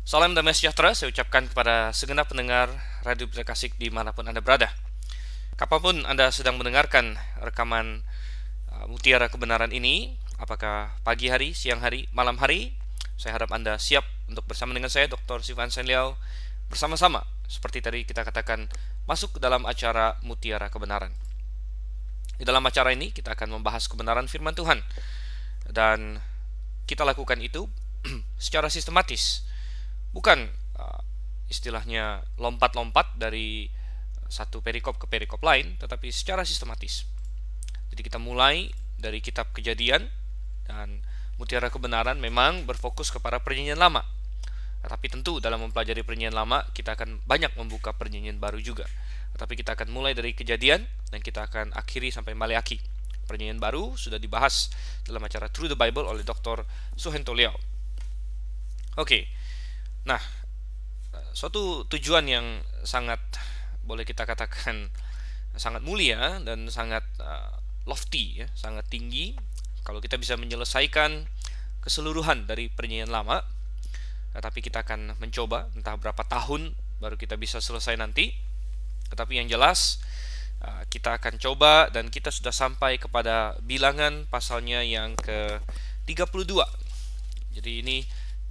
Salam damai sejahtera saya ucapkan kepada segenap pendengar Radio Pelita Kasih dimanapun Anda berada. Kapanpun Anda sedang mendengarkan rekaman Mutiara Kebenaran ini, apakah pagi hari, siang hari, malam hari, saya harap Anda siap untuk bersama dengan saya, Dr. Sivan Senliao, bersama-sama, seperti tadi kita katakan, masuk ke dalam acara Mutiara Kebenaran. Di dalam acara ini kita akan membahas kebenaran firman Tuhan, dan kita lakukan itu secara sistematis. Bukan istilahnya lompat-lompat dari satu perikop ke perikop lain, tetapi secara sistematis. Jadi kita mulai dari kitab Kejadian, dan Mutiara Kebenaran memang berfokus kepada Perjanjian Lama. Tetapi tentu dalam mempelajari Perjanjian Lama kita akan banyak membuka Perjanjian Baru juga. Tetapi kita akan mulai dari Kejadian dan kita akan akhiri sampai Maleakhi. Perjanjian Baru sudah dibahas dalam acara Through the Bible oleh Dr. Suhento Liao. Oke. Nah, suatu tujuan yang sangat boleh kita katakan sangat mulia dan sangat lofty, ya, sangat tinggi. Kalau kita bisa menyelesaikan keseluruhan dari Perjanjian Lama, tetapi kita akan mencoba entah berapa tahun baru kita bisa selesai nanti. Tetapi yang jelas kita akan coba, dan kita sudah sampai kepada bilangan pasalnya yang ke-32. Jadi ini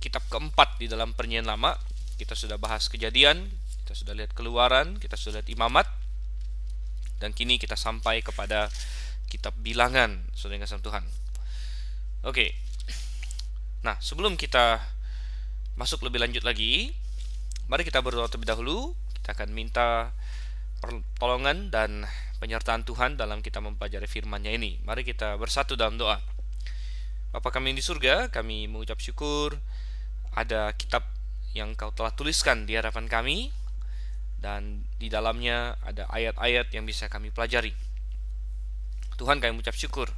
kitab keempat di dalam Perjanjian Lama. Kita sudah bahas Kejadian, kita sudah lihat Keluaran, kita sudah lihat Imamat, dan kini kita sampai kepada kitab Bilangan, saudara yang kasih Tuhan. Oke. Nah, sebelum kita masuk lebih lanjut lagi, mari kita berdoa terlebih dahulu. Kita akan minta pertolongan dan penyertaan Tuhan dalam kita mempelajari firman-Nya ini. Mari kita bersatu dalam doa. Bapa kami di surga, kami mengucap syukur ada kitab yang Kau telah tuliskan di hadapan kami, dan di dalamnya ada ayat-ayat yang bisa kami pelajari. Tuhan, kami mengucap syukur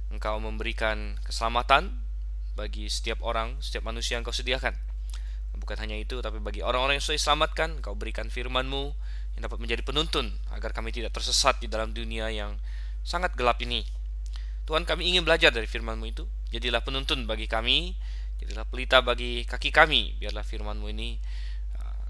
Engkau memberikan keselamatan bagi setiap orang, setiap manusia yang Kau sediakan. Bukan hanya itu, tapi bagi orang-orang yang sudah diselamatkan, Kau berikan firman-Mu yang dapat menjadi penuntun agar kami tidak tersesat di dalam dunia yang sangat gelap ini. Tuhan, kami ingin belajar dari firman-Mu itu. Jadilah penuntun bagi kami, jadilah pelita bagi kaki kami. Biarlah firman-Mu ini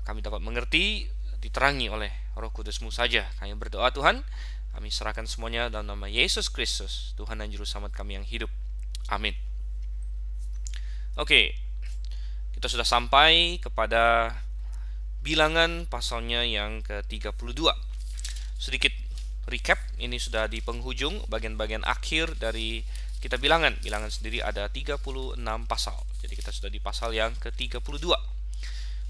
kami dapat mengerti, diterangi oleh Roh Kudus-Mu saja. Kami berdoa Tuhan, kami serahkan semuanya dalam nama Yesus Kristus, Tuhan dan Juru Selamat kami yang hidup. Amin. Oke, kita sudah sampai kepada Bilangan pasalnya yang ke-32. Sedikit recap, ini sudah di penghujung bagian-bagian akhir dari kitab Bilangan. Bilangan sendiri ada 36 pasal. Jadi kita sudah di pasal yang ke-32.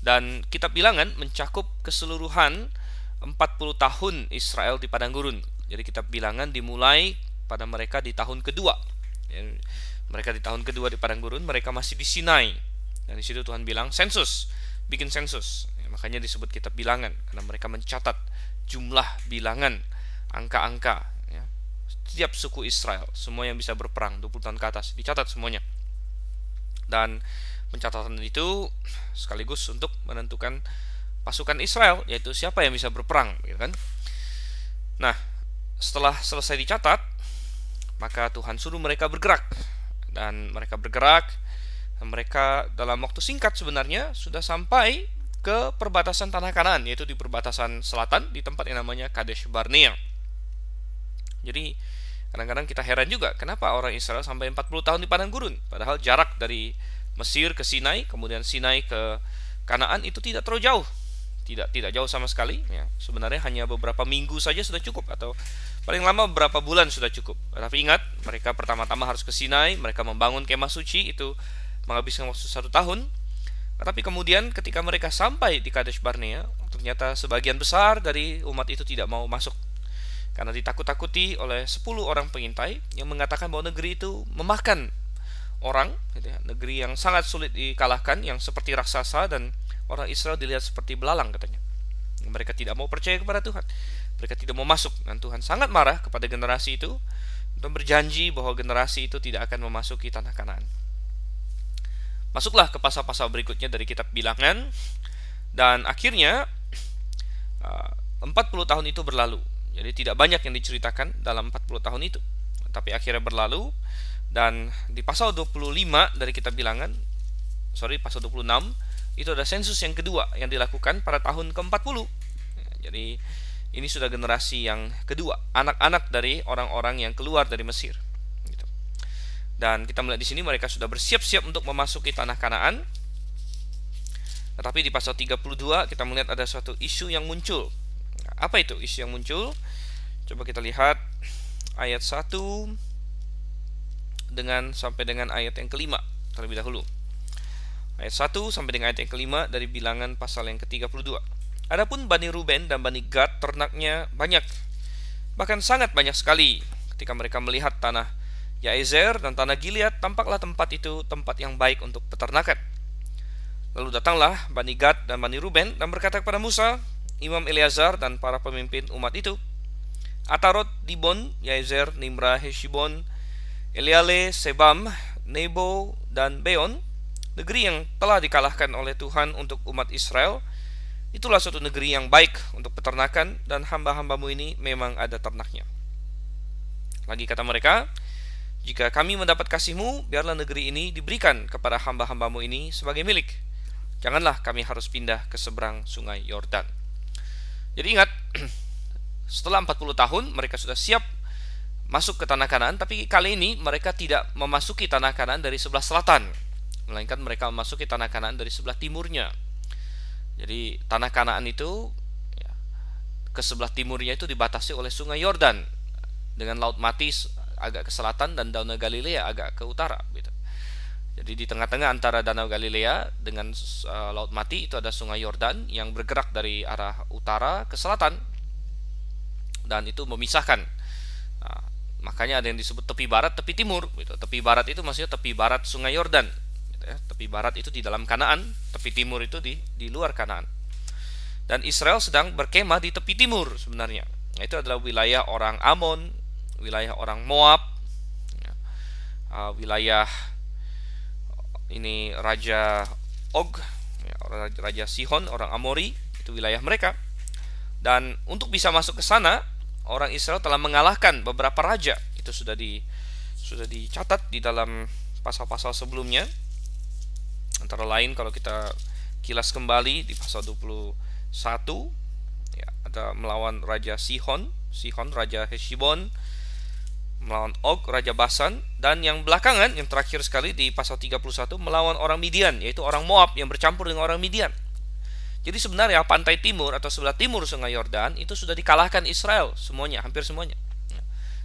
Dan kitab Bilangan mencakup keseluruhan 40 tahun Israel di padang gurun. Jadi kitab Bilangan dimulai pada mereka di tahun kedua. Mereka di tahun kedua di padang gurun, mereka masih di Sinai. Dan di situ Tuhan bilang sensus, bikin sensus. Makanya disebut kitab Bilangan, karena mereka mencatat jumlah bilangan, angka-angka, ya. Setiap suku Israel, semua yang bisa berperang 20 tahun ke atas, dicatat semuanya. Dan pencatatan itu sekaligus untuk menentukan pasukan Israel, yaitu siapa yang bisa berperang, gitu kan. Nah, setelah selesai dicatat, maka Tuhan suruh mereka bergerak. Dan mereka bergerak, dan mereka dalam waktu singkat sebenarnya sudah sampai ke perbatasan tanah Kanaan, yaitu di perbatasan selatan di tempat yang namanya Kadesh Barnea. Jadi kadang-kadang kita heran juga kenapa orang Israel sampai 40 tahun di padang gurun, padahal jarak dari Mesir ke Sinai, kemudian Sinai ke Kanaan itu tidak terlalu jauh. Tidak jauh sama sekali, ya. Sebenarnya hanya beberapa minggu saja sudah cukup, atau paling lama beberapa bulan sudah cukup. Tapi ingat, mereka pertama-tama harus ke Sinai, mereka membangun kemah suci, itu menghabiskan waktu 1 tahun. Tetapi kemudian ketika mereka sampai di Kadesh Barnea, ternyata sebagian besar dari umat itu tidak mau masuk, karena ditakut-takuti oleh 10 orang pengintai yang mengatakan bahwa negeri itu memakan orang, gitu ya, negeri yang sangat sulit dikalahkan, yang seperti raksasa, dan orang Israel dilihat seperti belalang katanya. Mereka tidak mau percaya kepada Tuhan, mereka tidak mau masuk, dan Tuhan sangat marah kepada generasi itu dan berjanji bahwa generasi itu tidak akan memasuki tanah Kanaan. Masuklah ke pasal-pasal berikutnya dari kitab Bilangan, dan akhirnya 40 tahun itu berlalu. Jadi tidak banyak yang diceritakan dalam 40 tahun itu, tapi akhirnya berlalu. Dan di pasal 25 dari kitab Bilangan, pasal 26, Itu ada sensus yang kedua yang dilakukan pada tahun ke-40. Jadi ini sudah generasi yang kedua, anak-anak dari orang-orang yang keluar dari Mesir. Gitu. Dan kita melihat di sini mereka sudah bersiap-siap untuk memasuki tanah Kanaan. Tetapi di pasal 32 kita melihat ada suatu isu yang muncul. Apa itu isu yang muncul? Coba kita lihat ayat 1 sampai dengan ayat yang kelima terlebih dahulu. Ayat 1 sampai dengan ayat yang kelima dari Bilangan pasal yang ke-32. Adapun Bani Ruben dan Bani Gad ternaknya banyak, bahkan sangat banyak sekali. Ketika mereka melihat tanah Yaezer dan tanah Gilead, tampaklah tempat itu tempat yang baik untuk peternakan. Lalu datanglah Bani Gad dan Bani Ruben dan berkata kepada Musa, Imam Eleazar dan para pemimpin umat itu, Atarot, Dibon, Yaezer, Nimrah, Heshibon, Eleale, Sebam, Nebo, dan Beon, negeri yang telah dikalahkan oleh Tuhan untuk umat Israel, itulah suatu negeri yang baik untuk peternakan, dan hamba-hambamu ini memang ada ternaknya. Lagi kata mereka, jika kami mendapat kasih-Mu, biarlah negeri ini diberikan kepada hamba-hambamu ini sebagai milik. Janganlah kami harus pindah ke seberang sungai Yordan. Jadi ingat, setelah 40 tahun mereka sudah siap masuk ke tanah Kanaan, tapi kali ini mereka tidak memasuki tanah Kanaan dari sebelah selatan, melainkan mereka memasuki tanah Kanaan dari sebelah timurnya. Jadi tanah Kanaan itu ya, ke sebelah timurnya itu dibatasi oleh sungai Yordan dengan Laut Mati agak ke selatan dan Danau Galilea agak ke utara gitu. Jadi di tengah-tengah antara Danau Galilea dengan Laut Mati itu ada sungai Yordan yang bergerak dari arah utara ke selatan, dan itu memisahkan. Nah, makanya ada yang disebut tepi barat, tepi timur gitu. Tepi barat itu maksudnya tepi barat sungai Yordan. Tepi barat itu di dalam Kanaan, tepi timur itu di luar Kanaan. Dan Israel sedang berkemah di tepi timur sebenarnya. Nah, itu adalah wilayah orang Amon, wilayah orang Moab, wilayah ini Raja Og, Raja Sihon, orang Amori, itu wilayah mereka. Dan untuk bisa masuk ke sana, orang Israel telah mengalahkan beberapa raja. Itu sudah dicatat di dalam pasal-pasal sebelumnya. Antara lain kalau kita kilas kembali di pasal 21 ya, ada melawan Raja Sihon, Raja Heshibon, melawan Og, Raja Basan, dan yang belakangan, yang terakhir sekali di pasal 31 melawan orang Midian, yaitu orang Moab yang bercampur dengan orang Midian. Jadi sebenarnya pantai timur atau sebelah timur sungai Yordan itu sudah dikalahkan Israel semuanya, hampir semuanya.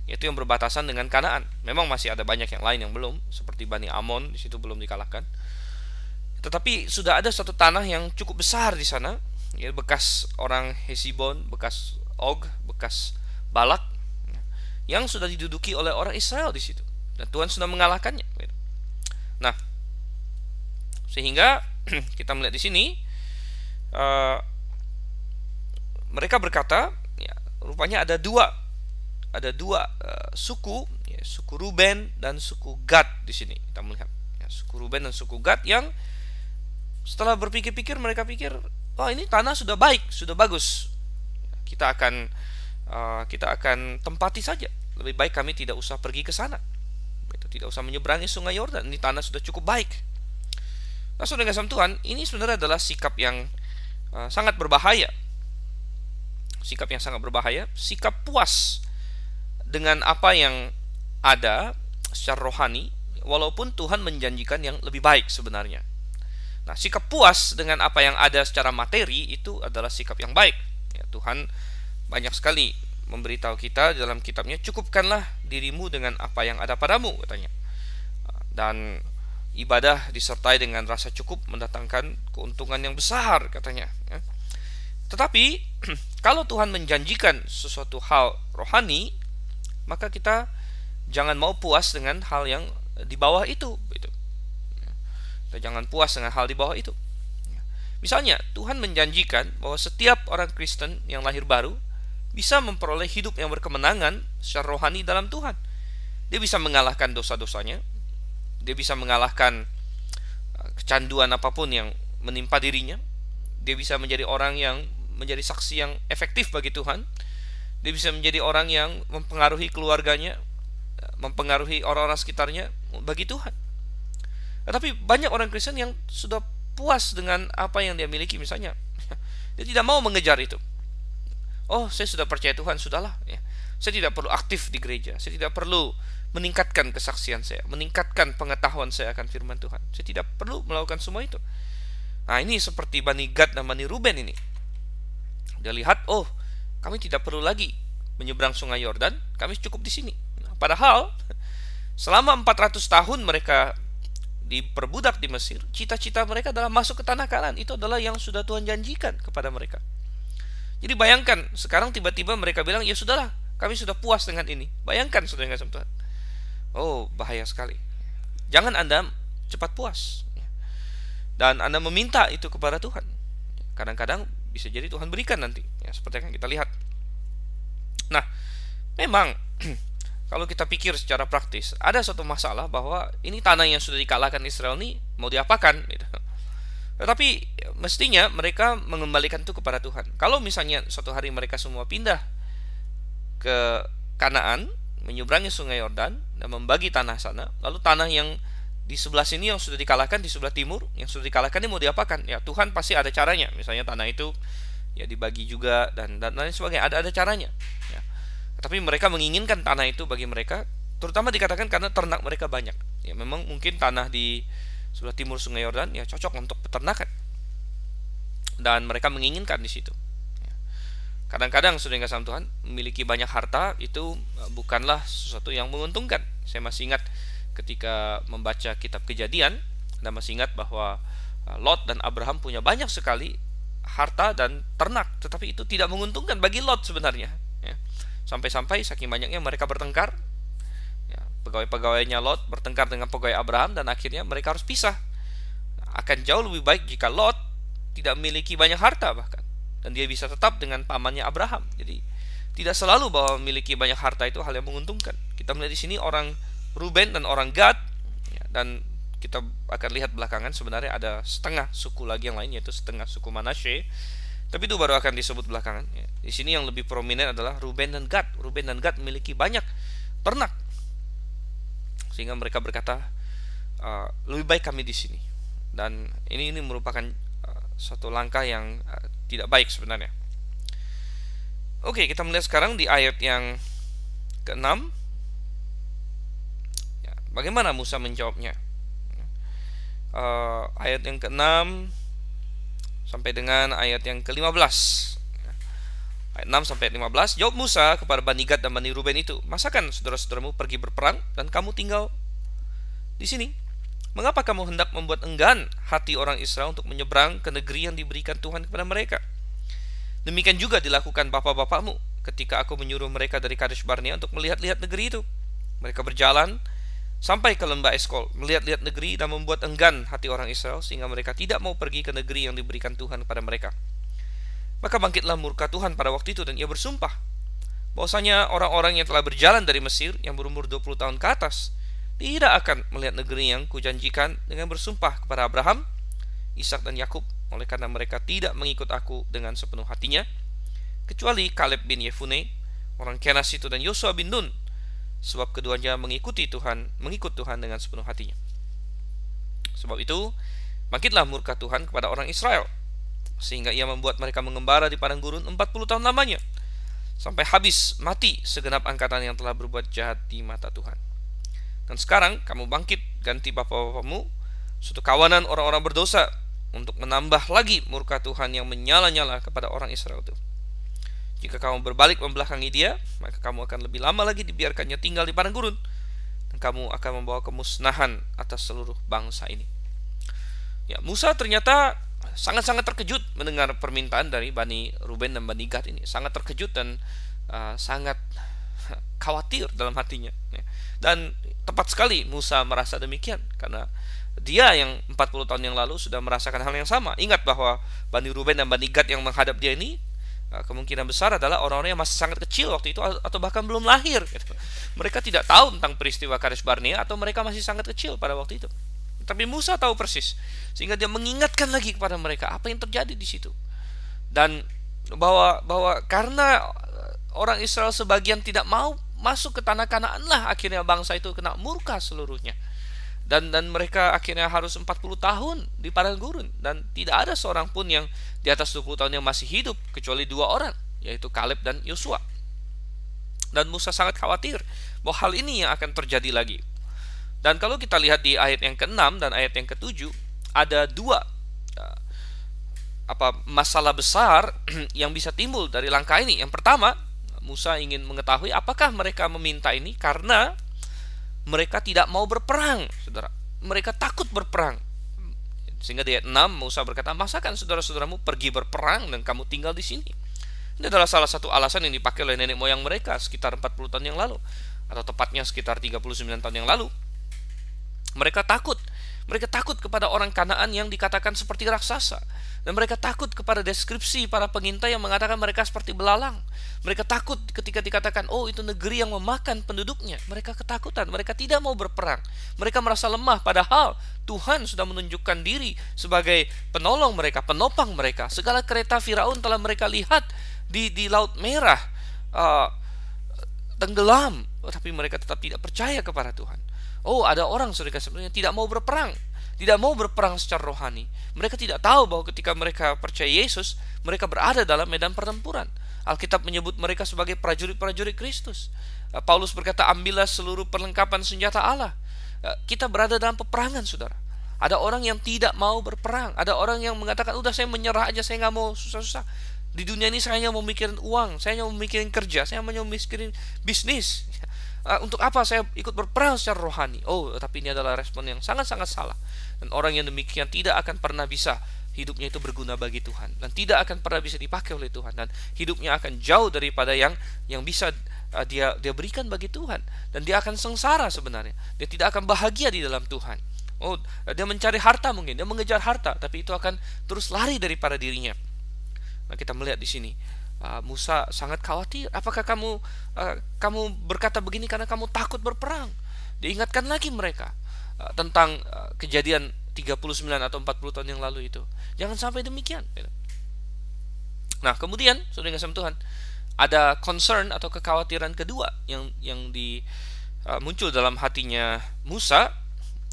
Yaitu yang berbatasan dengan Kanaan. Memang masih ada banyak yang lain yang belum, seperti Bani Amon di situ belum dikalahkan. Tetapi sudah ada suatu tanah yang cukup besar di sana, ya, bekas orang Hesibon, bekas Og, bekas Balak, yang sudah diduduki oleh orang Israel di situ, dan Tuhan sudah mengalahkannya. Nah, sehingga kita melihat di sini mereka berkata, ya, rupanya ada dua suku, ya, suku Ruben dan suku Gad di sini. Kita melihat ya, suku Ruben dan suku Gad yang setelah berpikir-pikir mereka pikir, oh ini tanah sudah baik, sudah bagus, kita akan tempati saja. Lebih baik kami tidak usah pergi ke sana, tidak usah menyeberangi sungai Yordan. Ini tanah sudah cukup baik. Nah, saudara kasih Tuhan, ini sebenarnya adalah sikap yang sangat berbahaya. Sikap yang sangat berbahaya, sikap puas dengan apa yang ada secara rohani, walaupun Tuhan menjanjikan yang lebih baik sebenarnya. Nah, sikap puas dengan apa yang ada secara materi itu adalah sikap yang baik. Ya, Tuhan banyak sekali memberitahu kita dalam kitabnya, cukupkanlah dirimu dengan apa yang ada padamu, katanya. Dan ibadah disertai dengan rasa cukup mendatangkan keuntungan yang besar, katanya. Ya. Tetapi kalau Tuhan menjanjikan sesuatu hal rohani, maka kita jangan mau puas dengan hal yang di bawah itu, gitu. Kita jangan puas dengan hal di bawah itu. Misalnya, Tuhan menjanjikan bahwa setiap orang Kristen yang lahir baru bisa memperoleh hidup yang berkemenangan secara rohani dalam Tuhan. Dia bisa mengalahkan dosa-dosanya. Dia bisa mengalahkan kecanduan apapun yang menimpa dirinya. Dia bisa menjadi orang yang menjadi saksi yang efektif bagi Tuhan. Dia bisa menjadi orang yang mempengaruhi keluarganya, mempengaruhi orang-orang sekitarnya bagi Tuhan. Tetapi banyak orang Kristen yang sudah puas dengan apa yang dia miliki misalnya. Dia tidak mau mengejar itu. Oh, saya sudah percaya Tuhan, sudahlah. Ya. Saya tidak perlu aktif di gereja. Saya tidak perlu meningkatkan kesaksian saya, meningkatkan pengetahuan saya akan firman Tuhan. Saya tidak perlu melakukan semua itu. Nah, ini seperti Bani Gad dan Bani Ruben ini. Dia lihat, oh, kami tidak perlu lagi menyeberang sungai Yordan, kami cukup di sini. Nah, padahal selama 400 tahun mereka diperbudak di Mesir, cita-cita mereka adalah masuk ke tanah Kanaan. Itu adalah yang sudah Tuhan janjikan kepada mereka. Jadi bayangkan, sekarang tiba-tiba mereka bilang, ya sudahlah, kami sudah puas dengan ini. Bayangkan, saudara yang kasih Tuhan. Oh, bahaya sekali. Jangan Anda cepat puas. Dan Anda meminta itu kepada Tuhan. Kadang-kadang bisa jadi Tuhan berikan nanti. Ya, seperti yang kita lihat. Nah, memang kalau kita pikir secara praktis, ada suatu masalah bahwa ini tanah yang sudah dikalahkan Israel ini mau diapakan gitu. Tetapi mestinya mereka mengembalikan itu kepada Tuhan. Kalau misalnya suatu hari mereka semua pindah ke Kanaan, menyeberangi sungai Yordan dan membagi tanah sana, lalu tanah yang di sebelah sini yang sudah dikalahkan, di sebelah timur yang sudah dikalahkan ini mau diapakan? Ya Tuhan pasti ada caranya. Misalnya tanah itu ya dibagi juga dan lain sebagainya, ada caranya. Ya. Tapi mereka menginginkan tanah itu bagi mereka, terutama dikatakan karena ternak mereka banyak. Ya memang mungkin tanah di sebelah timur sungai Yordan ya cocok untuk peternakan. Dan mereka menginginkan di situ. Ya. Kadang-kadang saudara yang kasih Tuhan, memiliki banyak harta itu bukanlah sesuatu yang menguntungkan. Saya masih ingat ketika membaca kitab Kejadian, Anda masih ingat bahwa Lot dan Abraham punya banyak sekali harta dan ternak, tetapi itu tidak menguntungkan bagi Lot sebenarnya. Ya. Sampai-sampai saking banyaknya mereka bertengkar. Ya, pegawai-pegawainya Lot bertengkar dengan pegawai Abraham dan akhirnya mereka harus pisah. Akan jauh lebih baik jika Lot tidak memiliki banyak harta bahkan, dan dia bisa tetap dengan pamannya Abraham. Jadi tidak selalu bahwa memiliki banyak harta itu hal yang menguntungkan. Kita melihat di sini orang Ruben dan orang Gad, ya, dan kita akan lihat belakangan sebenarnya ada setengah suku lagi yang lain, yaitu setengah suku Manasye. Tapi itu baru akan disebut belakangan. Ya. Di sini yang lebih prominent adalah Ruben dan Gad. Ruben dan Gad memiliki banyak ternak, sehingga mereka berkata, lebih baik kami di sini. Dan ini merupakan suatu langkah yang tidak baik sebenarnya. Oke, kita melihat sekarang di ayat yang ke-6. Ya, bagaimana Musa menjawabnya? Ayat yang ke-6 sampai dengan ayat yang ke-15. Ayat 6 sampai 15. Jawab Musa kepada Bani Gad dan Bani Ruben itu, masakan saudara-saudaramu pergi berperang dan kamu tinggal di sini? Mengapa kamu hendak membuat enggan hati orang Israel untuk menyeberang ke negeri yang diberikan Tuhan kepada mereka? Demikian juga dilakukan bapak-bapakmu ketika aku menyuruh mereka dari Kadesh Barnea untuk melihat-lihat negeri itu. Mereka berjalan sampai ke lembah Eskol, melihat-lihat negeri dan membuat enggan hati orang Israel sehingga mereka tidak mau pergi ke negeri yang diberikan Tuhan kepada mereka. Maka bangkitlah murka Tuhan pada waktu itu dan ia bersumpah bahwasanya orang-orang yang telah berjalan dari Mesir yang berumur 20 tahun ke atas tidak akan melihat negeri yang kujanjikan, dengan bersumpah kepada Abraham, Ishak dan Yakub, oleh karena mereka tidak mengikut aku dengan sepenuh hatinya, kecuali Kaleb bin Yefune, orang Kenas itu, dan Yosua bin Nun, sebab keduanya mengikut Tuhan dengan sepenuh hatinya. Sebab itu, bangkitlah murka Tuhan kepada orang Israel, sehingga ia membuat mereka mengembara di padang gurun 40 tahun lamanya, sampai habis mati segenap angkatan yang telah berbuat jahat di mata Tuhan. Dan sekarang kamu bangkit, ganti bapak-bapakmu suatu kawanan orang-orang berdosa, untuk menambah lagi murka Tuhan yang menyala-nyala kepada orang Israel itu. Jika kamu berbalik membelakangi dia, maka kamu akan lebih lama lagi dibiarkannya tinggal di padang gurun, dan kamu akan membawa kemusnahan atas seluruh bangsa ini. Ya, Musa ternyata sangat-sangat terkejut mendengar permintaan dari Bani Ruben dan Bani Gad ini. Sangat terkejut dan sangat khawatir dalam hatinya. Dan tepat sekali Musa merasa demikian, karena dia yang 40 tahun yang lalu sudah merasakan hal yang sama. Ingat bahwa Bani Ruben dan Bani Gad yang menghadap dia ini kemungkinan besar adalah orang-orang yang masih sangat kecil waktu itu, atau bahkan belum lahir. Mereka tidak tahu tentang peristiwa Kadesh Barnea, atau mereka masih sangat kecil pada waktu itu. Tapi Musa tahu persis, sehingga dia mengingatkan lagi kepada mereka apa yang terjadi di situ, dan bahwa karena orang Israel sebagian tidak mau masuk ke tanah Kanaan lah akhirnya bangsa itu kena murka seluruhnya. Dan mereka akhirnya harus 40 tahun di padang gurun, dan tidak ada seorang pun yang di atas 20 tahun yang masih hidup kecuali 2 orang, yaitu Kaleb dan Yosua. Dan Musa sangat khawatir bahwa hal ini yang akan terjadi lagi. Dan kalau kita lihat di ayat yang ke-6 dan ayat yang ke-7, ada dua masalah besar yang bisa timbul dari langkah ini. Yang pertama, Musa ingin mengetahui apakah mereka meminta ini karena mereka tidak mau berperang, saudara. Mereka takut berperang. Sehingga di ayat 6 Musa berkata, masakan saudara-saudaramu pergi berperang dan kamu tinggal di sini? Ini adalah salah satu alasan yang dipakai oleh nenek moyang mereka sekitar 40 tahun yang lalu, atau tepatnya sekitar 39 tahun yang lalu. Mereka takut. Mereka takut kepada orang Kanaan yang dikatakan seperti raksasa. Dan mereka takut kepada deskripsi para pengintai yang mengatakan mereka seperti belalang. Mereka takut ketika dikatakan, oh itu negeri yang memakan penduduknya. Mereka ketakutan, mereka tidak mau berperang. Mereka merasa lemah, padahal Tuhan sudah menunjukkan diri sebagai penolong mereka, penopang mereka. Segala kereta Firaun telah mereka lihat di Laut Merah tenggelam, tapi mereka tetap tidak percaya kepada Tuhan. Oh, ada orang saudara sebenarnya tidak mau berperang, tidak mau berperang secara rohani. Mereka tidak tahu bahwa ketika mereka percaya Yesus, mereka berada dalam medan pertempuran. Alkitab menyebut mereka sebagai prajurit-prajurit Kristus. Paulus berkata, ambillah seluruh perlengkapan senjata Allah. Kita berada dalam peperangan, saudara. Ada orang yang tidak mau berperang. Ada orang yang mengatakan, udah saya menyerah aja, saya nggak mau susah-susah. Di dunia ini saya hanya mau mikirin uang, saya hanya mau mikirin kerja, saya hanya mau mikirin bisnis. Untuk apa saya ikut berperang secara rohani? Oh, tapi ini adalah respon yang sangat-sangat salah. Dan orang yang demikian tidak akan pernah bisa hidupnya itu berguna bagi Tuhan, dan tidak akan pernah bisa dipakai oleh Tuhan, dan hidupnya akan jauh daripada yang bisa dia berikan bagi Tuhan, dan dia akan sengsara sebenarnya. Dia tidak akan bahagia di dalam Tuhan. Oh, dia mencari harta mungkin, dia mengejar harta, tapi itu akan terus lari daripada dirinya. Nah, kita melihat di sini Musa sangat khawatir. Apakah kamu berkata begini karena kamu takut berperang? Diingatkan lagi mereka tentang kejadian 39 atau 40 tahun yang lalu itu. Jangan sampai demikian. Nah, kemudian saudara yang kasih Tuhan, ada concern atau kekhawatiran kedua yang muncul dalam hatinya Musa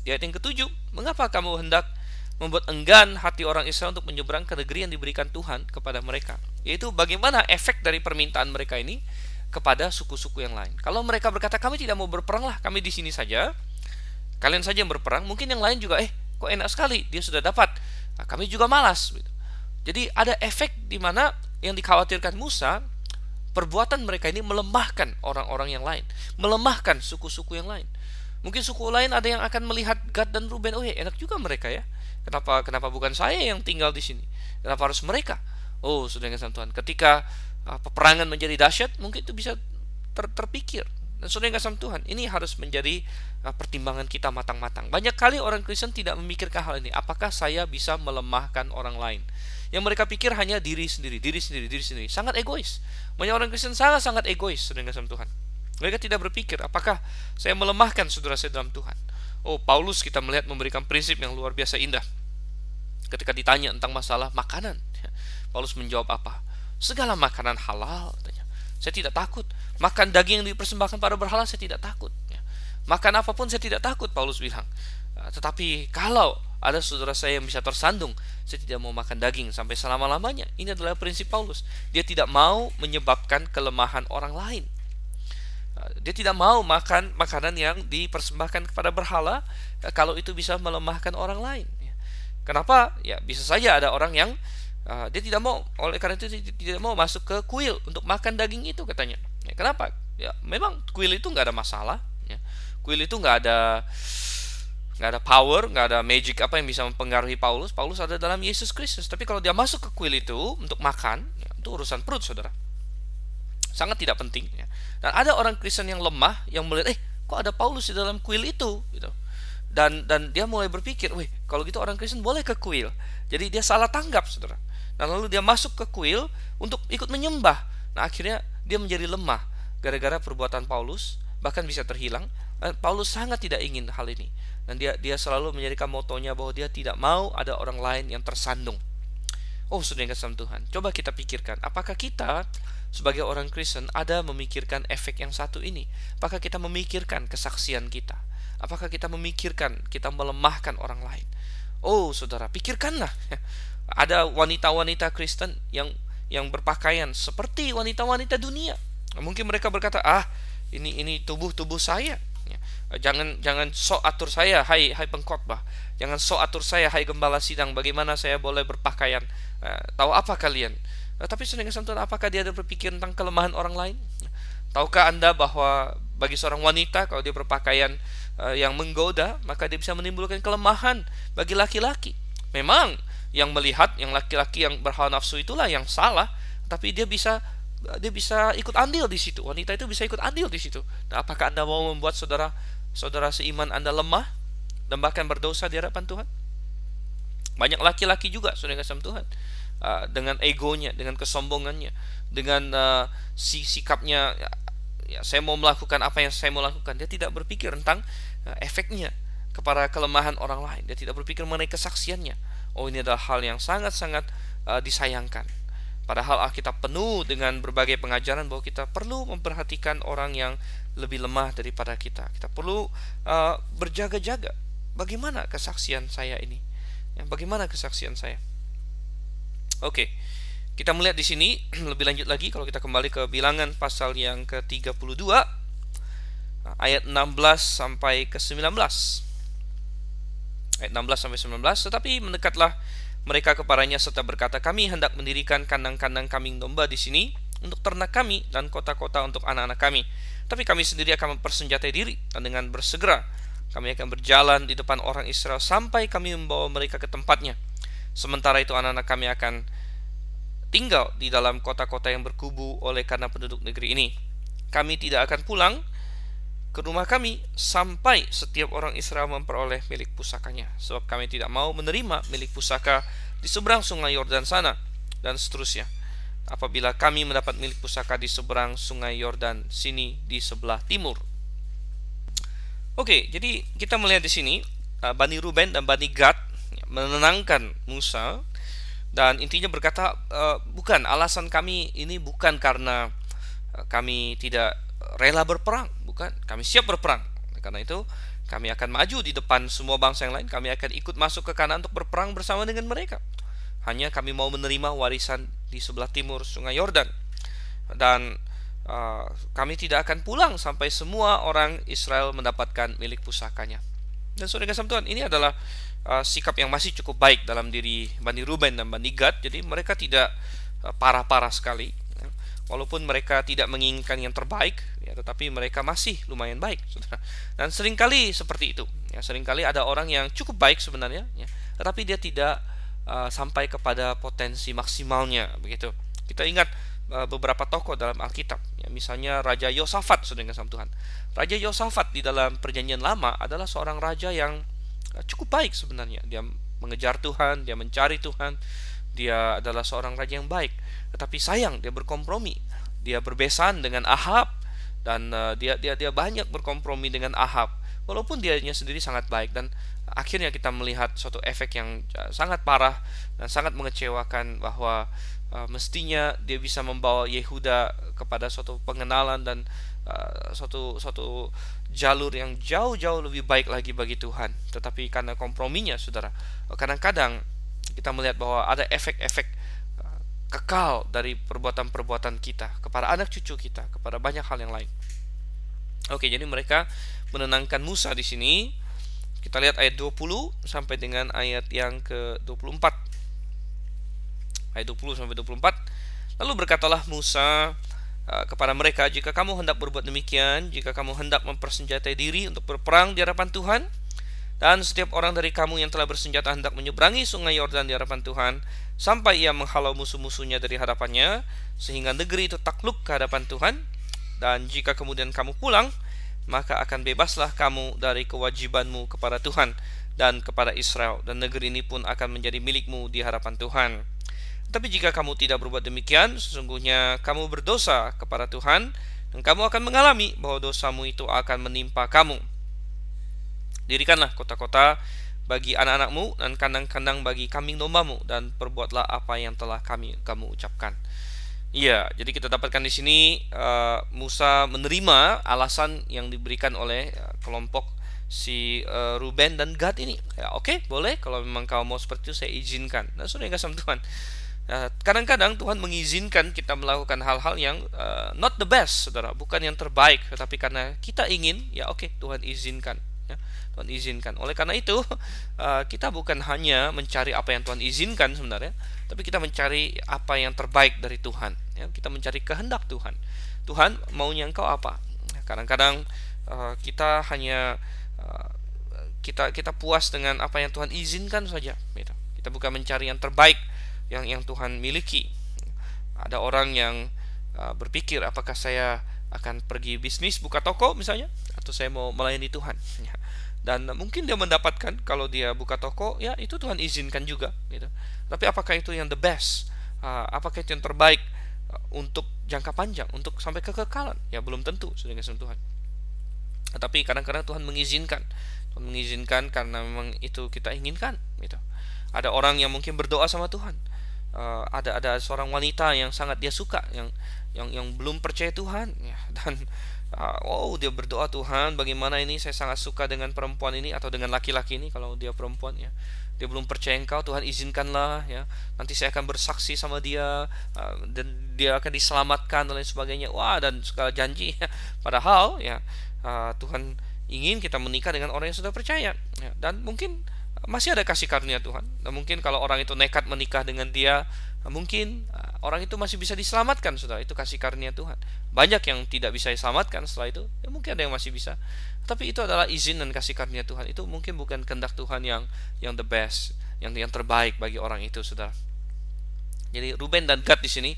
di ayat yang ke-7. Mengapa kamu hendak membuat enggan hati orang Israel untuk menyeberang ke negeri yang diberikan Tuhan kepada mereka? Yaitu bagaimana efek dari permintaan mereka ini kepada suku-suku yang lain. Kalau mereka berkata, kami tidak mau berperang lah, kami di sini saja, kalian saja yang berperang. Mungkin yang lain juga, kok enak sekali, dia sudah dapat, nah, kami juga malas. Jadi ada efek di mana yang dikhawatirkan Musa, perbuatan mereka ini melemahkan orang-orang yang lain, melemahkan suku-suku yang lain. Mungkin suku lain ada yang akan melihat Gad dan Ruben, enak juga mereka ya. Kenapa bukan saya yang tinggal di sini? Kenapa harus mereka? Oh, sudah kasih Tuhan, ketika peperangan menjadi dahsyat, mungkin itu bisa terpikir. Dan saudara yang kasih Tuhan, ini harus menjadi pertimbangan kita matang-matang. Banyak kali orang Kristen tidak memikirkan hal ini. Apakah saya bisa melemahkan orang lain? Yang mereka pikir hanya diri sendiri. Sangat egois. Banyak orang Kristen sangat egois, saudara yang kasih Tuhan. Mereka tidak berpikir, apakah saya melemahkan saudara saya dalam Tuhan? Oh, Paulus kita melihat memberikan prinsip yang luar biasa indah. Ketika ditanya tentang masalah makanan, Paulus menjawab apa? Segala makanan halal, katanya. Saya tidak takut. Makan daging yang dipersembahkan pada berhala, saya tidak takut. Makan apapun saya tidak takut, Paulus bilang. Tetapi kalau ada saudara saya yang bisa tersandung, saya tidak mau makan daging sampai selama-lamanya. Ini adalah prinsip Paulus. Dia tidak mau menyebabkan kelemahan orang lain. Dia tidak mau makan makanan yang dipersembahkan kepada berhala kalau itu bisa melemahkan orang lain. Kenapa? Ya bisa saja ada orang yang dia tidak mau, oleh karena itu tidak mau masuk ke kuil untuk makan daging itu katanya. Kenapa? Ya memang kuil itu nggak ada masalah. Kuil itu nggak ada power, nggak ada magic apa yang bisa mempengaruhi Paulus. Paulus ada dalam Yesus Kristus. Tapi kalau dia masuk ke kuil itu untuk makan, itu urusan perut, saudara. Sangat tidak penting. Dan ada orang Kristen yang lemah yang melihat, kok ada Paulus di dalam kuil itu, gitu. Dan dia mulai berpikir, kalau gitu orang Kristen boleh ke kuil. Jadi dia salah tanggap, saudara. Dan lalu dia masuk ke kuil untuk ikut menyembah. Nah, akhirnya dia menjadi lemah gara-gara perbuatan Paulus, bahkan bisa terhilang. Dan Paulus sangat tidak ingin hal ini. Dan dia selalu menjadikan motonya bahwa dia tidak mau ada orang lain yang tersandung. Oh, saudara yang kasih Tuhan, coba kita pikirkan, apakah kita sebagai orang Kristen ada memikirkan efek yang satu ini? Apakah kita memikirkan kesaksian kita? Apakah kita memikirkan, kita melemahkan orang lain? Oh, saudara, pikirkanlah. Ada wanita-wanita Kristen yang berpakaian seperti wanita-wanita dunia. Mungkin mereka berkata, ini tubuh saya. Jangan sok atur saya, hai pengkhotbah. Jangan sok atur saya, hai gembala sidang. Bagaimana saya boleh berpakaian? Tahu apa kalian? Tapi saudara yang Tuhan, apakah dia ada berpikir tentang kelemahan orang lain? Tahukah Anda bahwa bagi seorang wanita, kalau dia berpakaian yang menggoda, maka dia bisa menimbulkan kelemahan bagi laki-laki. Memang yang melihat, yang laki-laki yang berhawa nafsu itulah yang salah, tapi dia bisa ikut andil di situ. Wanita itu bisa ikut andil di situ. Nah, apakah Anda mau membuat saudara seiman Anda lemah dan bahkan berdosa di hadapan Tuhan? Banyak laki-laki juga, saudara kasih Tuhan, dengan egonya, dengan kesombongannya, dengan sikapnya, saya mau melakukan apa yang saya mau lakukan. Dia tidak berpikir tentang efeknya kepada kelemahan orang lain. Dia tidak berpikir mengenai kesaksiannya. Oh, ini adalah hal yang sangat-sangat disayangkan. Padahal Alkitab penuh dengan berbagai pengajaran bahwa kita perlu memperhatikan orang yang lebih lemah daripada kita. Kita perlu berjaga-jaga. Bagaimana kesaksian saya ini? Bagaimana kesaksian saya? Oke. Kita melihat di sini lebih lanjut lagi kalau kita kembali ke Bilangan pasal yang ke-32 ayat 16 sampai ke 19. Ayat 16 sampai 19, tetapi mendekatlah mereka kepadanya serta berkata, kami hendak mendirikan kandang-kandang kambing domba di sini untuk ternak kami dan kota-kota untuk anak-anak kami. Tapi kami sendiri akan mempersenjatai diri dan dengan bersegera kami akan berjalan di depan orang Israel sampai kami membawa mereka ke tempatnya. Sementara itu anak-anak kami akan tinggal di dalam kota-kota yang berkubu oleh karena penduduk negeri ini. Kami tidak akan pulang ke rumah kami sampai setiap orang Israel memperoleh milik pusakanya, sebab kami tidak mau menerima milik pusaka di seberang sungai Yordan sana, dan seterusnya. Apabila kami mendapat milik pusaka di seberang sungai Yordan sini di sebelah timur. Oke, jadi kita melihat di sini Bani Ruben dan Bani Gad menenangkan Musa. Dan intinya berkata, bukan, alasan kami ini bukan karena kami tidak rela berperang, bukan, kami siap berperang. Karena itu kami akan maju di depan semua bangsa yang lain. Kami akan ikut masuk ke Kanaan untuk berperang bersama dengan mereka. Hanya kami mau menerima warisan di sebelah timur sungai Yordan. Dan kami tidak akan pulang sampai semua orang Israel mendapatkan milik pusakanya. Dan saudara kasih Tuhan, ini adalah sikap yang masih cukup baik dalam diri Bani Ruben dan Bani Gad. Jadi mereka tidak parah-parah sekali, walaupun mereka tidak menginginkan yang terbaik, tetapi mereka masih lumayan baik, saudara. Dan seringkali seperti itu, seringkali ada orang yang cukup baik sebenarnya, tetapi dia tidak sampai kepada potensi maksimalnya, begitu. Kita ingat beberapa tokoh dalam Alkitab, misalnya Raja Yosafat, saudara kasih Tuhan. Raja Yosafat di dalam Perjanjian Lama adalah seorang raja yang cukup baik sebenarnya. Dia mengejar Tuhan, dia mencari Tuhan, dia adalah seorang raja yang baik. Tetapi sayang, dia berkompromi, dia berbesaran dengan Ahab, dan dia banyak berkompromi dengan Ahab, walaupun dianya sendiri sangat baik. Dan akhirnya kita melihat suatu efek yang sangat parah dan sangat mengecewakan, bahwa mestinya dia bisa membawa Yehuda kepada suatu pengenalan dan suatu jalur yang jauh-jauh lebih baik lagi bagi Tuhan. Tetapi karena komprominya, saudara, kadang-kadang kita melihat bahwa ada efek-efek kekal dari perbuatan-perbuatan kita kepada anak cucu kita, kepada banyak hal yang lain. Oke, jadi mereka menenangkan Musa di sini. Kita lihat ayat 20 sampai dengan ayat yang ke-24. Ayat 20 sampai 24. Lalu berkatalah Musa kepada mereka, jika kamu hendak berbuat demikian, jika kamu hendak mempersenjatai diri untuk berperang di hadapan Tuhan, dan setiap orang dari kamu yang telah bersenjata hendak menyeberangi sungai Yordan di hadapan Tuhan, sampai ia menghalau musuh-musuhnya dari hadapannya, sehingga negeri itu takluk ke hadapan Tuhan, dan jika kemudian kamu pulang, maka akan bebaslah kamu dari kewajibanmu kepada Tuhan dan kepada Israel, dan negeri ini pun akan menjadi milikmu di hadapan Tuhan. Tapi jika kamu tidak berbuat demikian, sesungguhnya kamu berdosa kepada Tuhan, dan kamu akan mengalami bahwa dosamu itu akan menimpa kamu. Dirikanlah kota-kota bagi anak-anakmu dan kandang-kandang bagi kambing dombamu, dan perbuatlah apa yang telah kamu ucapkan. Iya, jadi kita dapatkan di sini Musa menerima alasan yang diberikan oleh kelompok si Ruben dan Gad ini. Ya, oke, boleh kalau memang kau mau seperti itu, saya izinkan. Nah, sudah yang kasih Tuhan. Kadang-kadang Tuhan mengizinkan kita melakukan hal-hal yang not the best, saudara, bukan yang terbaik, tetapi karena kita ingin, ya oke, Tuhan izinkan. Ya, Tuhan izinkan. Oleh karena itu, kita bukan hanya mencari apa yang Tuhan izinkan sebenarnya, tapi kita mencari apa yang terbaik dari Tuhan. Ya, kita mencari kehendak Tuhan. Tuhan maunya engkau apa? Kadang-kadang kita hanya kita puas dengan apa yang Tuhan izinkan saja. Gitu. Kita bukan mencari yang terbaik yang Tuhan miliki. Ada orang yang berpikir, apakah saya akan pergi bisnis, buka toko misalnya, atau saya mau melayani Tuhan. Dan mungkin dia mendapatkan, kalau dia buka toko, ya itu Tuhan izinkan juga. Gitu. Tapi apakah itu yang the best? Apakah itu yang terbaik untuk jangka panjang, untuk sampai kekekalan? Ya belum tentu, sudah kasih Tuhan. Tapi kadang-kadang Tuhan mengizinkan. Tuhan mengizinkan karena memang itu kita inginkan. Gitu. Ada orang yang mungkin berdoa sama Tuhan. Ada seorang wanita yang sangat dia suka, yang belum percaya Tuhan, ya, dan dia berdoa, Tuhan, bagaimana ini, saya sangat suka dengan perempuan ini atau dengan laki-laki ini, kalau dia perempuan, ya, dia belum percaya Engkau, Tuhan izinkanlah, ya, nanti saya akan bersaksi sama dia, dan dia akan diselamatkan dan lain sebagainya. Dan segala janji. Padahal ya Tuhan ingin kita menikah dengan orang yang sudah percaya, ya, dan mungkin masih ada kasih karunia Tuhan. Dan mungkin kalau orang itu nekat menikah dengan dia, mungkin orang itu masih bisa diselamatkan, saudara. Itu kasih karunia Tuhan. Banyak yang tidak bisa diselamatkan setelah itu, ya mungkin ada yang masih bisa. Tapi itu adalah izin dan kasih karunia Tuhan. Itu mungkin bukan kehendak Tuhan yang the best, yang terbaik bagi orang itu, saudara. Jadi Ruben dan Gad di sini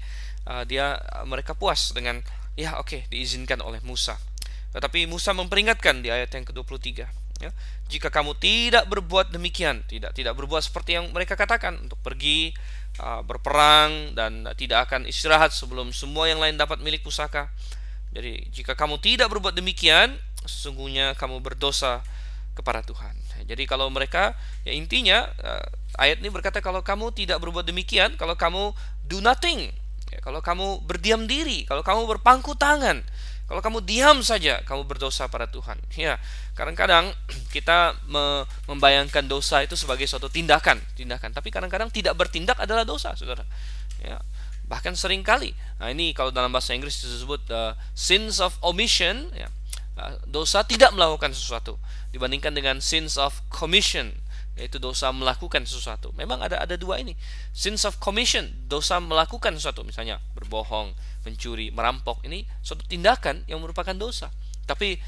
mereka puas dengan diizinkan oleh Musa. Tetapi Musa memperingatkan di ayat yang ke-23. Ya, jika kamu tidak berbuat demikian, tidak berbuat seperti yang mereka katakan, untuk pergi berperang dan tidak akan istirahat sebelum semua yang lain dapat milik pusaka. Jadi jika kamu tidak berbuat demikian, sesungguhnya kamu berdosa kepada Tuhan. Jadi kalau mereka, ya intinya ayat ini berkata, kalau kamu tidak berbuat demikian, kalau kamu do nothing, ya, kalau kamu berdiam diri, kalau kamu berpangku tangan, kalau kamu diam saja, kamu berdosa pada Tuhan. Ya, kadang-kadang kita membayangkan dosa itu sebagai suatu tindakan. Tapi kadang-kadang tidak bertindak adalah dosa, saudara. Ya, bahkan seringkali. Nah, ini kalau dalam bahasa Inggris disebut sins of omission. Ya, dosa tidak melakukan sesuatu dibandingkan dengan sins of commission, yaitu dosa melakukan sesuatu. Memang ada dua ini. Sins of commission, dosa melakukan sesuatu, misalnya berbohong, mencuri, merampok, ini suatu tindakan yang merupakan dosa. Tapi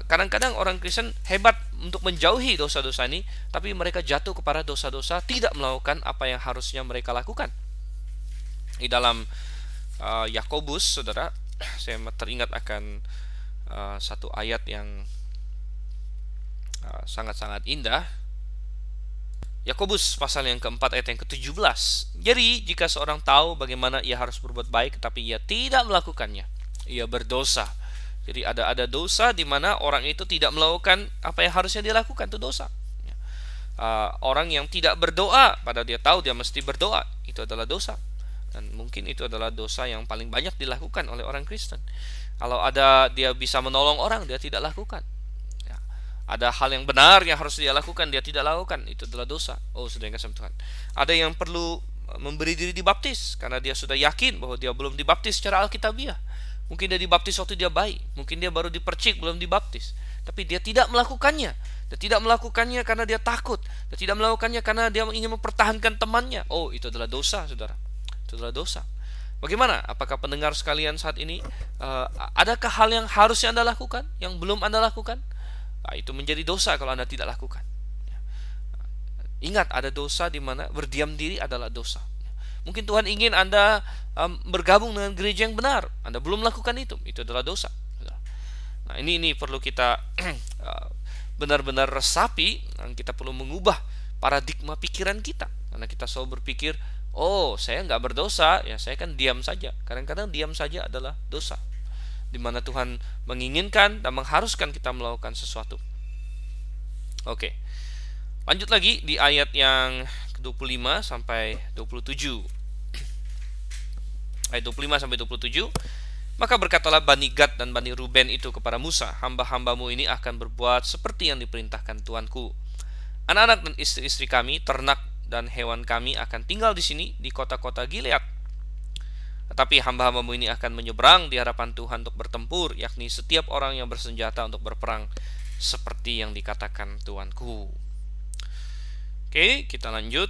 kadang-kadang orang Kristen hebat untuk menjauhi dosa-dosa ini, tapi mereka jatuh kepada dosa-dosa, tidak melakukan apa yang harusnya mereka lakukan. Di dalam Yakobus, saudara, saya teringat akan satu ayat yang sangat-sangat indah. Yakobus pasal yang keempat ayat yang ke-17. Jadi jika seorang tahu bagaimana ia harus berbuat baik tetapi ia tidak melakukannya, ia berdosa. Jadi ada dosa di mana orang itu tidak melakukan apa yang harusnya dia lakukan, itu dosa. Orang yang tidak berdoa padahal dia tahu dia mesti berdoa, itu adalah dosa. Dan mungkin itu adalah dosa yang paling banyak dilakukan oleh orang Kristen. Kalau ada dia bisa menolong orang, dia tidak lakukan. Ada hal yang benar yang harus dia lakukan, dia tidak lakukan, itu adalah dosa. Sudah yang kasih Tuhan. Ada yang perlu memberi diri dibaptis karena dia sudah yakin bahwa dia belum dibaptis secara alkitabiah. Mungkin dia dibaptis waktu dia bayi, mungkin dia baru dipercik belum dibaptis, tapi dia tidak melakukannya. Dia tidak melakukannya karena dia takut. Dia tidak melakukannya karena dia ingin mempertahankan temannya. Itu adalah dosa, saudara. Itu adalah dosa. Bagaimana? Apakah pendengar sekalian saat ini adakah hal yang harusnya Anda lakukan yang belum Anda lakukan? Itu menjadi dosa kalau Anda tidak lakukan. Ingat, ada dosa di mana berdiam diri adalah dosa. Mungkin Tuhan ingin Anda bergabung dengan gereja yang benar, Anda belum melakukan itu adalah dosa. Nah, ini perlu kita benar-benar resapi. Kita perlu mengubah paradigma pikiran kita, karena kita selalu berpikir, saya nggak berdosa, ya saya kan diam saja. Kadang-kadang diam saja adalah dosa, di mana Tuhan menginginkan dan mengharuskan kita melakukan sesuatu. Oke. Lanjut lagi di ayat yang ke-25 sampai 27. Ayat 25 sampai 27. Maka berkatalah Bani Gad dan Bani Ruben itu kepada Musa, hamba-hambamu ini akan berbuat seperti yang diperintahkan Tuanku. Anak-anak dan istri-istri kami, ternak dan hewan kami akan tinggal di sini, di kota-kota Gilead. Tetapi hamba-hambamu ini akan menyeberang di hadapan Tuhan untuk bertempur, yakni setiap orang yang bersenjata untuk berperang, seperti yang dikatakan Tuanku. Oke, kita lanjut.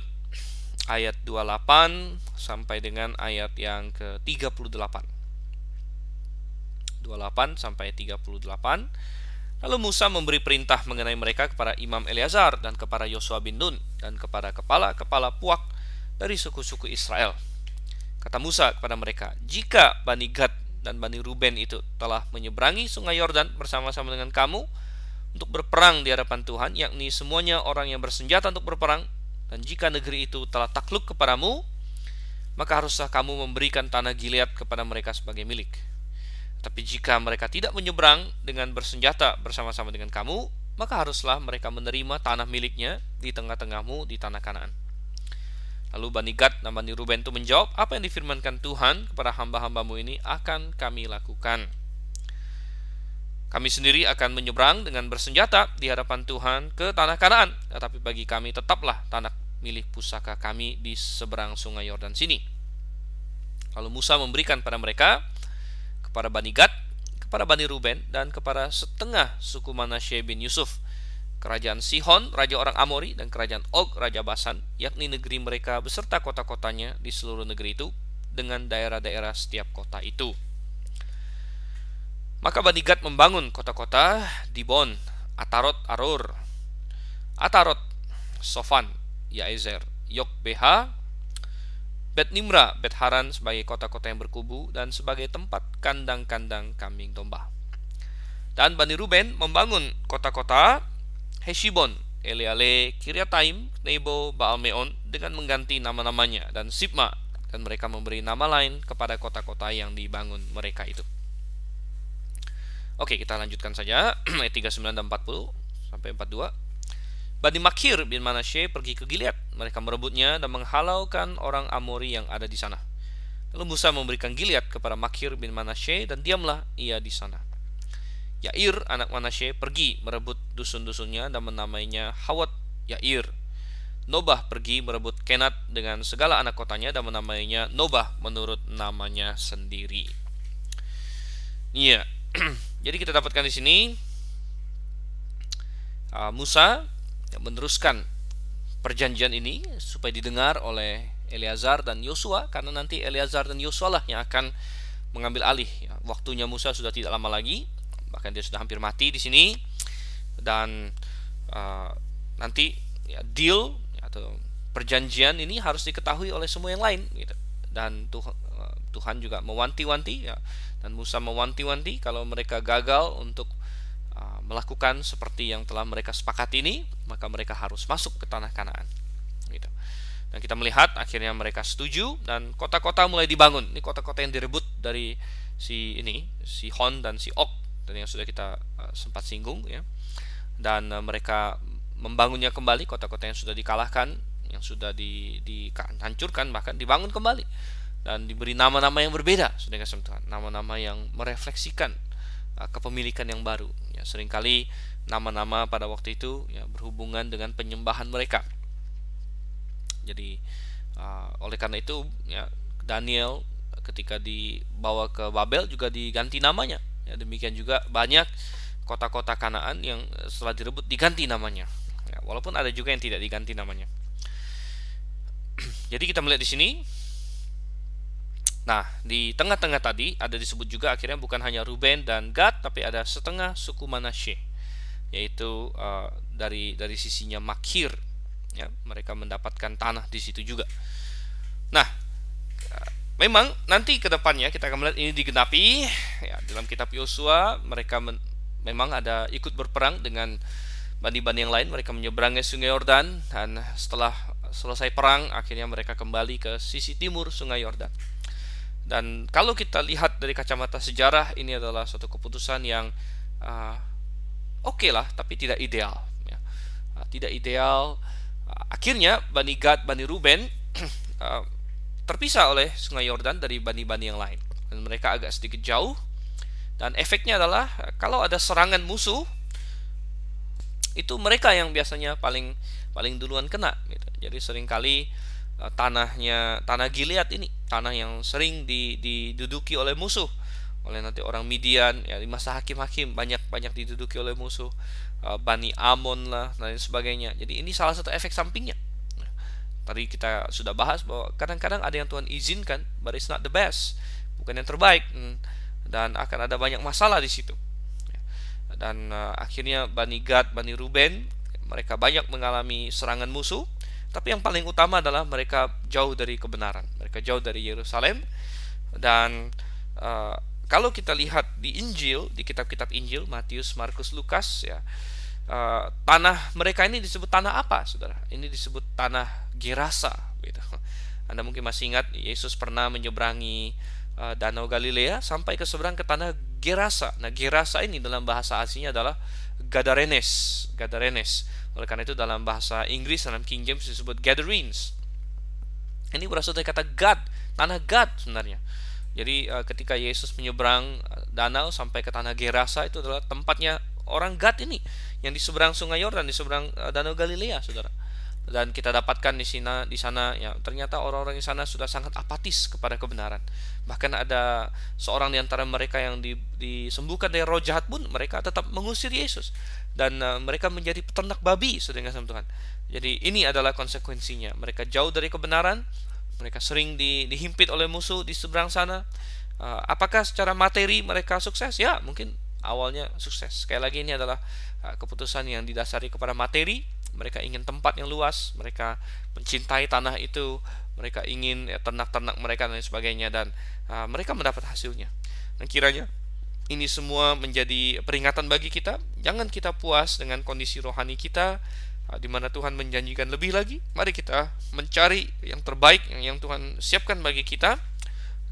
Ayat 28 sampai dengan ayat yang ke-38. 28 sampai 38. Lalu Musa memberi perintah mengenai mereka kepada Imam Eleazar dan kepada Yosua bin Nun dan kepada kepala-kepala puak dari suku-suku Israel. Kata Musa kepada mereka, jika Bani Gad dan Bani Ruben itu telah menyeberangi sungai Yordan bersama-sama dengan kamu untuk berperang di hadapan Tuhan, yakni semuanya orang yang bersenjata untuk berperang, dan jika negeri itu telah takluk kepadamu, maka haruslah kamu memberikan tanah Gilead kepada mereka sebagai milik. Tapi jika mereka tidak menyeberang dengan bersenjata bersama-sama dengan kamu, maka haruslah mereka menerima tanah miliknya di tengah-tengahmu di tanah Kanaan. Lalu Bani Gad dan Bani Ruben itu menjawab, apa yang difirmankan Tuhan kepada hamba-hambamu ini akan kami lakukan. Kami sendiri akan menyeberang dengan bersenjata di hadapan Tuhan ke tanah Kanaan, tetapi bagi kami tetaplah tanah milik pusaka kami di seberang sungai Yordan sini. Lalu Musa memberikan pada mereka, kepada Bani Gad, kepada Bani Ruben, dan kepada setengah suku Manasye bin Yusuf, kerajaan Sihon, raja orang Amori, dan kerajaan Og, raja Basan, yakni negeri mereka beserta kota-kotanya di seluruh negeri itu, dengan daerah-daerah setiap kota itu. Maka Bani Gad membangun kota-kota Dibon, Atarot, Aror, Atarot, Sofan, Yaezer, Yokbeha, Bet Nimra, Bet Haran sebagai kota-kota yang berkubu dan sebagai tempat kandang-kandang kambing domba. Dan Bani Ruben membangun kota-kota Heshibon, Eleale, Kiryataim, Nebo, Baalmeon dengan mengganti nama-namanya, dan Sibma, dan mereka memberi nama lain kepada kota-kota yang dibangun mereka itu. Oke, kita lanjutkan saja ayat 39 dan 40 sampai 42. Bani Makir bin Manasye pergi ke Gilead. Mereka merebutnya dan menghalaukan orang Amori yang ada di sana. Lalu Musa memberikan Gilead kepada Makir bin Manasye, dan diamlah ia di sana. Yair anak Manasye pergi merebut dusun-dusunnya dan menamainya Hawat Yair. Nobah pergi merebut Kenat dengan segala anak kotanya dan menamainya Nobah menurut namanya sendiri. Iya. Jadi kita dapatkan di sini Musa meneruskan perjanjian ini supaya didengar oleh Eleazar dan Yosua, karena nanti Eleazar dan Yosua lah yang akan mengambil alih. Waktunya Musa sudah tidak lama lagi, bahkan dia sudah hampir mati di sini, dan nanti deal atau perjanjian ini harus diketahui oleh semua yang lain, gitu. Dan Tuhan juga mewanti-wanti, dan Musa mewanti-wanti kalau mereka gagal untuk melakukan seperti yang telah mereka sepakati ini, maka mereka harus masuk ke tanah Kanaan, gitu. Dan kita melihat akhirnya mereka setuju dan kota-kota mulai dibangun. Ini kota-kota yang direbut dari si Hon dan si Og, dan yang sudah kita sempat singgung, ya. Dan mereka membangunnya kembali, kota-kota yang sudah dikalahkan, yang sudah dihancurkan, bahkan dibangun kembali dan diberi nama-nama yang berbeda, saudara kasih Tuhan, nama-nama yang merefleksikan kepemilikan yang baru. Ya, seringkali nama-nama pada waktu itu berhubungan dengan penyembahan mereka. Jadi oleh karena itu Daniel ketika dibawa ke Babel juga diganti namanya. Ya, demikian juga banyak kota-kota Kanaan yang setelah direbut diganti namanya. Ya, walaupun ada juga yang tidak diganti namanya. Jadi kita melihat di sini. Nah, di tengah-tengah tadi ada disebut juga akhirnya bukan hanya Ruben dan Gad, tapi ada setengah suku Manasye, yaitu dari sisinya Makir. Ya, mereka mendapatkan tanah di situ juga. Nah, memang nanti ke depannya kita akan melihat ini digenapi. Ya, dalam kitab Yosua mereka memang ada ikut berperang dengan bani-bani yang lain. Mereka menyeberangi sungai Yordan, dan setelah selesai perang akhirnya mereka kembali ke sisi timur sungai Yordan. Dan kalau kita lihat dari kacamata sejarah, ini adalah suatu keputusan yang oke lah, tapi tidak ideal, ya. Tidak ideal. Akhirnya Bani Gad, Bani Ruben terpisah oleh sungai Yordan dari bani-bani yang lain. dan mereka agak sedikit jauh. Dan efeknya adalah kalau ada serangan musuh, itu mereka yang biasanya paling duluan kena gitu. Jadi seringkali tanah Gilead ini tanah yang sering diduduki oleh musuh, oleh nanti orang Midian ya, di masa hakim-hakim banyak diduduki oleh musuh, Bani Amon lah dan sebagainya. Jadi ini salah satu efek sampingnya. Tadi kita sudah bahas bahwa kadang-kadang ada yang Tuhan izinkan, but it's not the best, bukan yang terbaik, dan akan ada banyak masalah di situ. Dan akhirnya Bani Gad, Bani Ruben, mereka banyak mengalami serangan musuh. Tapi yang paling utama adalah mereka jauh dari kebenaran, mereka jauh dari Yerusalem. Dan kalau kita lihat di Injil, di kitab-kitab Injil, Matius, Markus, Lukas, ya, tanah mereka ini disebut tanah apa, saudara? Ini disebut tanah Gerasa gitu. Anda mungkin masih ingat Yesus pernah menyeberangi Danau Galilea sampai ke seberang ke tanah Gerasa. Nah, Gerasa ini dalam bahasa aslinya adalah Gadarenes. Oleh karena itu dalam bahasa Inggris, dalam King James disebut Gadarenes. Ini berasal dari kata Gad, tanah Gad sebenarnya. Jadi ketika Yesus menyeberang danau sampai ke tanah Gerasa, itu adalah tempatnya orang Gad ini yang di seberang Sungai Yordan, di seberang Danau Galilea, saudara. Dan kita dapatkan di sana ya, ternyata orang-orang di sana sudah sangat apatis kepada kebenaran. Bahkan ada seorang di antara mereka yang disembuhkan dari roh jahat pun mereka tetap mengusir Yesus, dan mereka menjadi peternak babi, saudara sama Tuhan. Jadi ini adalah konsekuensinya. Mereka jauh dari kebenaran, mereka sering dihimpit oleh musuh di seberang sana. Apakah secara materi mereka sukses? Ya, mungkin awalnya sukses. Sekali lagi, ini adalah keputusan yang didasari kepada materi. Mereka ingin tempat yang luas, mereka mencintai tanah itu, mereka ingin ternak-ternak mereka dan sebagainya, dan mereka mendapat hasilnya. Dan kiranya ini semua menjadi peringatan bagi kita. Jangan kita puas dengan kondisi rohani kita, di mana Tuhan menjanjikan lebih lagi. Mari kita mencari yang terbaik yang Tuhan siapkan bagi kita,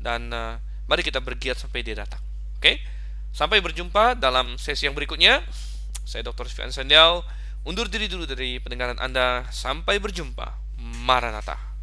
dan mari kita bergiat sampai Dia datang. Oke? Sampai berjumpa dalam sesi yang berikutnya. Saya Dr. Sufyan Sandial undur diri dulu dari pendengaran Anda. Sampai berjumpa. Maranatha.